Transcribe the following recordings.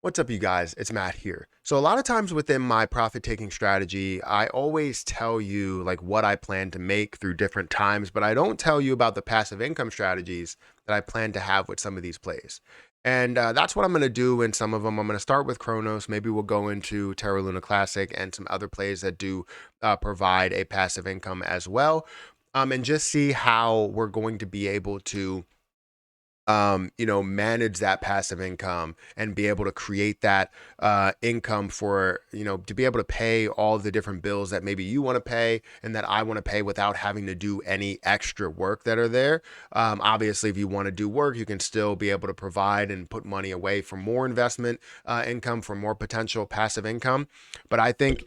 What's up, you guys? It's Matt here. So a lot of times within my profit-taking strategy, I always tell you like what I plan to make through different times, but I don't tell you about the passive income strategies that I plan to have with some of these plays. And that's what I'm going to do in some of them. I'm going to start with Chronos. Maybe we'll go into Terra Luna Classic and some other plays that do provide a passive income as well, and just see how we're going to be able to manage that passive income and be able to create that income for, to be able to pay all the different bills that maybe you want to pay and that I want to pay without having to do any extra work that are there. Obviously, if you want to do work, you can still be able to provide and put money away for more investment income, for more potential passive income. But I think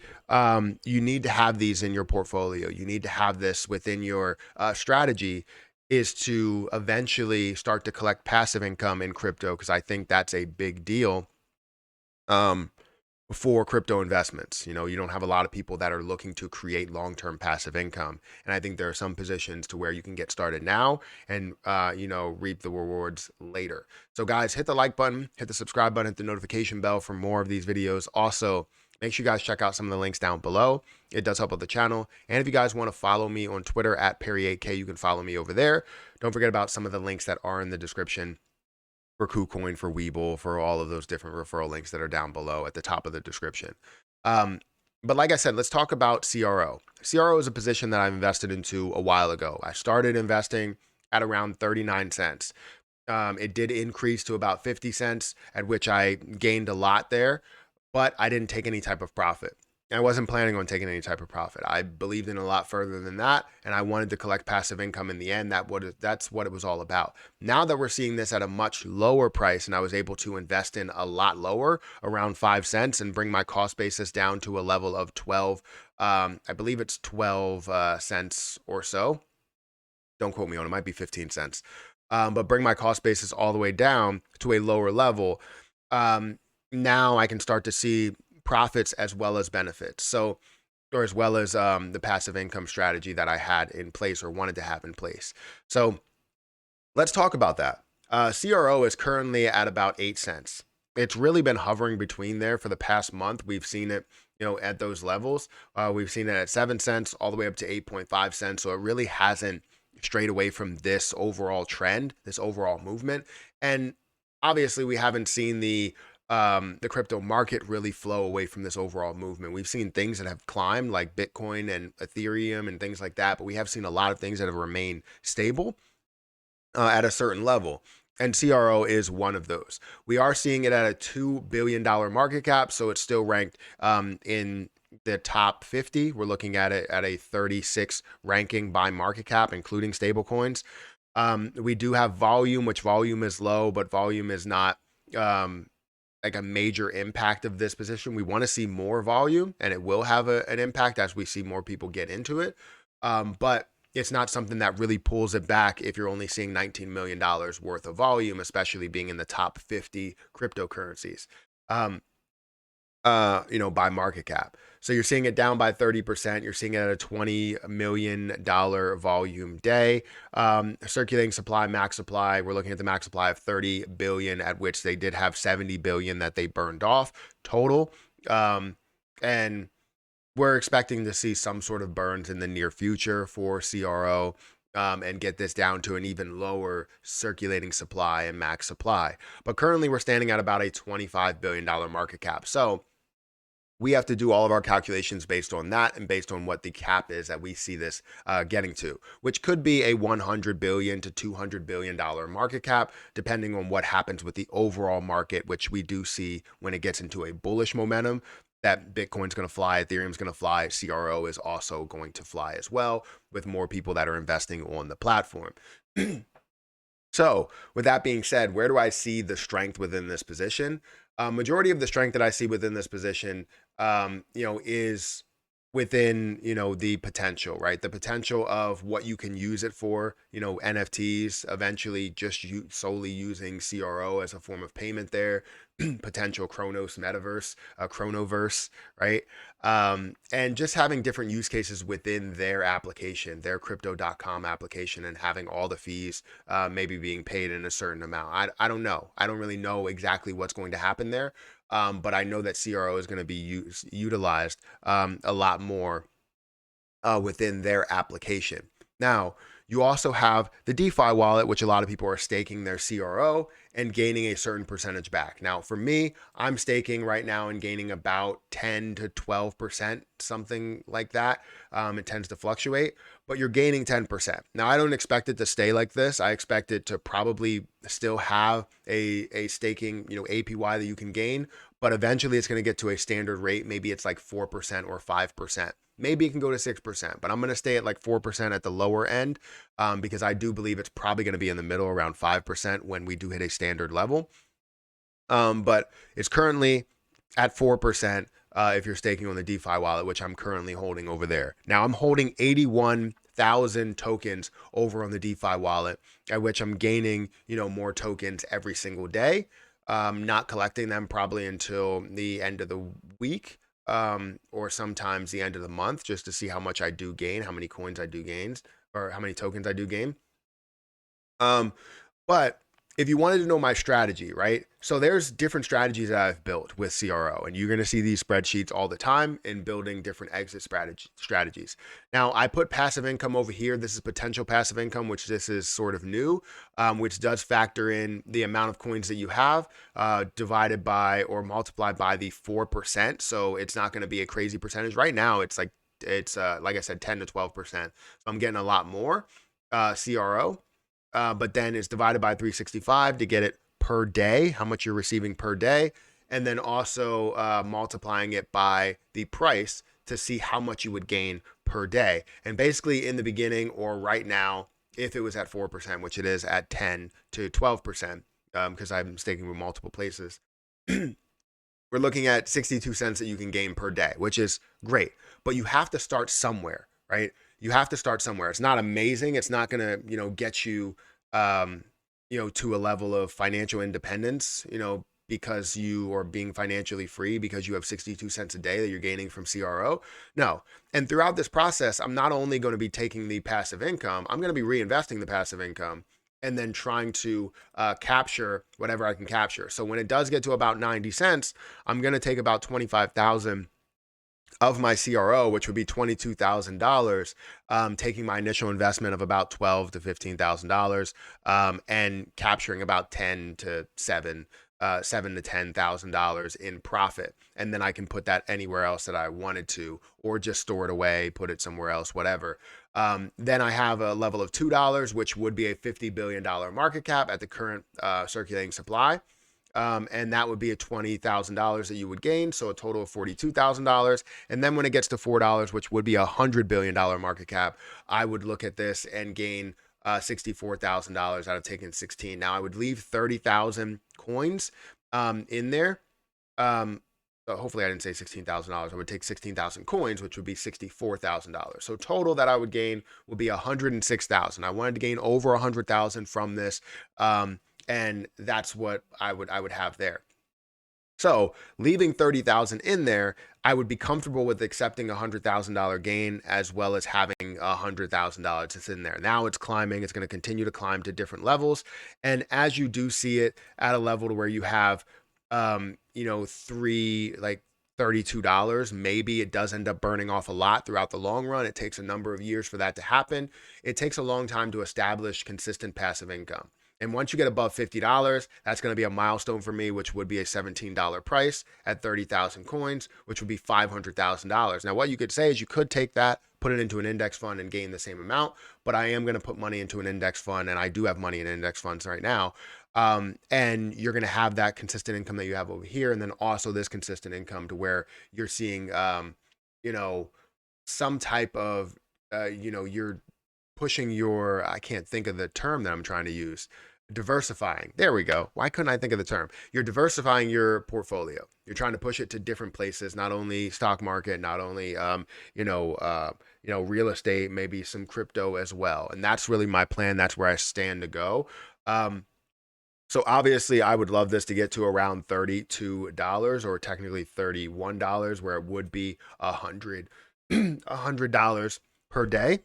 you need to have these in your portfolio. You need to have this within your strategy is to eventually start to collect passive income in crypto, because I think that's a big deal um, for crypto investments. You don't have a lot of people that are looking to create long-term passive income. And I think there are some positions to where you can get started now and, reap the rewards later. So guys, hit the like button, hit the subscribe button, hit the notification bell for more of these videos. Also, make sure you guys check out some of the links down below. It does help with the channel. And if you guys want to follow me on Twitter at Perry8K, you can follow me over there. Don't forget about some of the links that are in the description for KuCoin, for Webull, for all of those different referral links that are down below at the top of the description. But like I said, let's talk about CRO. CRO is a position that I invested into a while ago. I started investing at around 39 cents. It did increase to about 50 cents, at which I gained a lot there, but I didn't take any type of profit. I wasn't planning on taking any type of profit. I believed in a lot further than that, and I wanted to collect passive income in the end. That's what it was all about. Now that we're seeing this at a much lower price, and I was able to invest in a lot lower, around 5 cents, and bring my cost basis down to a level of 12. I believe it's 12 cents or so. Don't quote me on it. It might be 15 cents. But bring my cost basis all the way down to a lower level. Now I can start to see profits as well as benefits. So, or as well as the passive income strategy that I had in place or wanted to have in place. So let's talk about that. CRO is currently at about 8 cents. It's really been hovering between there for the past month. We've seen it, at those levels. We've seen it at 7 cents all the way up to 8.5 cents. So it really hasn't strayed away from this overall trend, this overall movement. And obviously we haven't seen the crypto market really flow away from this overall movement. We've seen things that have climbed like Bitcoin and Ethereum and things like that, but we have seen a lot of things that have remained stable at a certain level. And CRO is one of those. We are seeing it at a $2 billion market cap, so it's still ranked in the top 50. We're looking at it at a 36 ranking by market cap, including stablecoins. We do have volume, which volume is low, but volume is not like a major impact of this position. We want to see more volume, and it will have an impact as we see more people get into it. But it's not something that really pulls it back if you're only seeing $19 million worth of volume, especially being in the top 50 cryptocurrencies. By market cap. So you're seeing it down by 30%. You're seeing it at a $20 million volume day. Circulating supply, max supply. We're looking at the max supply of 30 billion, at which they did have 70 billion that they burned off total. And we're expecting to see some sort of burns in the near future for CRO. And get this down to an even lower circulating supply and max supply. But currently we're standing at about a $25 billion market cap. So we have to do all of our calculations based on that and based on what the cap is that we see this getting to, which could be a $100 billion to $200 billion market cap, depending on what happens with the overall market, which we do see when it gets into a bullish momentum that Bitcoin's going to fly, Ethereum's going to fly, CRO is also going to fly as well, with more people that are investing on the platform. So with that being said, where do I see the strength within this position? Majority of the strength that I see within this position, is within, the potential, right? The potential of what you can use it for, NFTs, eventually just solely using CRO as a form of payment there, potential Chronos metaverse, Chronoverse, right? And just having different use cases within their application, their crypto.com application, and having all the fees maybe being paid in a certain amount. I don't know. I don't really know exactly what's going to happen there. But I know that CRO is going to be utilized a lot more within their application. Now, you also have the DeFi wallet, which a lot of people are staking their CRO and gaining a certain percentage back. Now, for me, I'm staking right now and gaining about 10 to 12%, something like that. It tends to fluctuate, but you're gaining 10%. Now, I don't expect it to stay like this. I expect it to probably still have a staking, APY that you can gain, but eventually it's going to get to a standard rate. Maybe it's like 4% or 5%. Maybe it can go to 6%, but I'm going to stay at like 4% at the lower end because I do believe it's probably going to be in the middle around 5% when we do hit a standard level. But it's currently at 4% if you're staking on the DeFi wallet, which I'm currently holding over there. Now I'm holding 81,000 tokens over on the DeFi wallet, at which I'm gaining, more tokens every single day. Not collecting them probably until the end of the week, or sometimes the end of the month, just to see how much I do gain, how many coins I do gains, or how many tokens I do gain. But if you wanted to know my strategy, right? So there's different strategies that I've built with CRO, and you're going to see these spreadsheets all the time in building different exit strategies. Now, I put passive income over here. This is potential passive income, which this is sort of new, which does factor in the amount of coins that you have divided by or multiplied by the 4%. So it's not going to be a crazy percentage. Right now, it's like I said, 10 to 12%. So I'm getting a lot more CRO. But then it's divided by 365 to get it per day, how much you're receiving per day, and then also multiplying it by the price to see how much you would gain per day. And basically in the beginning or right now, if it was at 4%, which it is at 10 to 12%, because I'm staking with multiple places, we're looking at 62 cents that you can gain per day, which is great. But you have to start somewhere, right? You have to start somewhere. It's not amazing. It's not going to, get you, to a level of financial independence, because you are being financially free because you have 62 cents a day that you're gaining from CRO. No. And throughout this process, I'm not only going to be taking the passive income, I'm going to be reinvesting the passive income and then trying to capture whatever I can capture. So when it does get to about 90 cents, I'm going to take about 25,000 of my CRO, which would be $22,000, taking my initial investment of about $12,000 to $15,000, and capturing about 10 to $7,000 to $10,000 in profit, and then I can put that anywhere else that I wanted to, or just store it away, put it somewhere else, whatever. Then I have a level of $2, which would be a $50 billion market cap at the current circulating supply. And that would be a $20,000 that you would gain, so a total of $42,000. And then when it gets to $4, which would be a $100 billion market cap, I would look at this and gain $64,000 out of taking 16. Now I would leave 30,000 coins in there. Hopefully I didn't say $16,000. I would take 16,000 coins, which would be $64,000. So total that I would gain would be 106,000. I wanted to gain over 100,000 from this. And that's what I would have there. So leaving 30,000 in there, I would be comfortable with accepting $100,000 gain as well as having $100,000 that's in there. Now it's climbing. It's going to continue to climb to different levels. And as you do see it at a level to where you have, $32, maybe it does end up burning off a lot throughout the long run. It takes a number of years for that to happen. It takes a long time to establish consistent passive income. And once you get above $50, that's going to be a milestone for me, which would be a $17 price at 30,000 coins, which would be $500,000. Now, what you could say is you could take that, put it into an index fund and gain the same amount, but I am going to put money into an index fund, and I do have money in index funds right now. And you're going to have that consistent income that you have over here, and then also this consistent income to where you're seeing, some type of, you're pushing your, I can't think of the term that I'm trying to use, diversifying. There we go. Why couldn't I think of the term? You're diversifying your portfolio. You're trying to push it to different places, not only stock market, not only, real estate, maybe some crypto as well. And that's really my plan. That's where I stand to go. So obviously I would love this to get to around $32 or technically $31, where it would be $100 per day.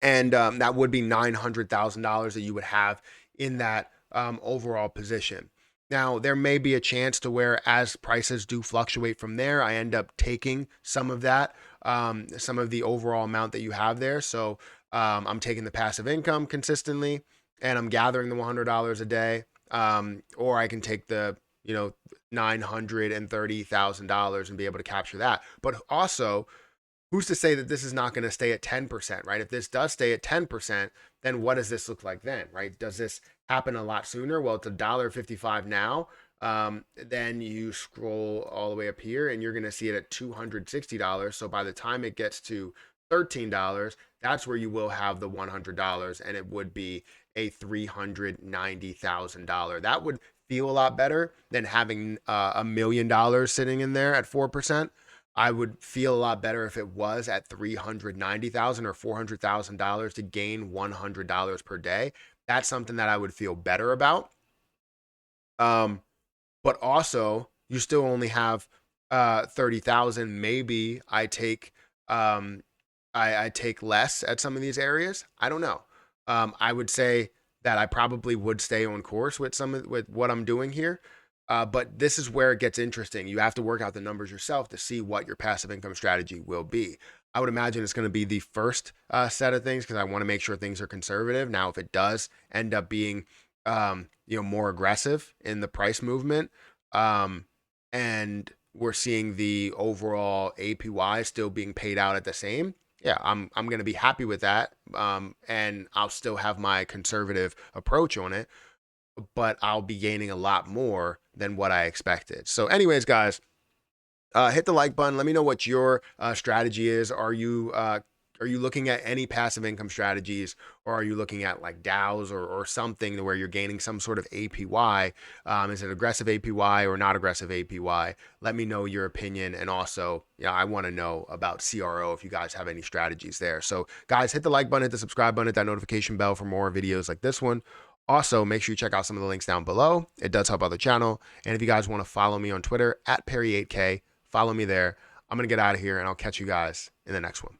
And that would be $900,000 that you would have in that overall position. Now, there may be a chance to where as prices do fluctuate from there, I end up taking some of that, some of the overall amount that you have there. So I'm taking the passive income consistently and I'm gathering the $100 a day. Or I can take the, $930,000 and be able to capture that. But also, who's to say that this is not going to stay at 10%, right? If this does stay at 10%, then what does this look like then, right? Does this happen a lot sooner? Well, it's $1.55 now. Then you scroll all the way up here and you're going to see it at $260. So by the time it gets to $13, that's where you will have the $100 and it would be a $390,000. That would feel a lot better than having $1 million sitting in there at 4%. I would feel a lot better if it was at $390,000 or $400,000 to gain $100 per day. That's something that I would feel better about. But also, you still only have 30,000. Maybe I take I take less at some of these areas. I don't know. I would say that I probably would stay on course with with what I'm doing here. But this is where it gets interesting. You have to work out the numbers yourself to see what your passive income strategy will be. I would imagine it's going to be the first set of things because I want to make sure things are conservative. Now, if it does end up being, more aggressive in the price movement, and we're seeing the overall APY still being paid out at the same, yeah, I'm going to be happy with that, and I'll still have my conservative approach on it, but I'll be gaining a lot more than what I expected. So anyways, guys, hit the like button. Let me know what your strategy is. Are you looking at any passive income strategies, or are you looking at like DAOs or something where you're gaining some sort of APY? Is it aggressive APY or not aggressive APY? Let me know your opinion. And also, I want to know about CRO if you guys have any strategies there. So guys, hit the like button, hit the subscribe button, hit that notification bell for more videos like this one. Also, make sure you check out some of the links down below. It does help out the channel. And if you guys want to follow me on Twitter at Perry8K, follow me there. I'm going to get out of here and I'll catch you guys in the next one.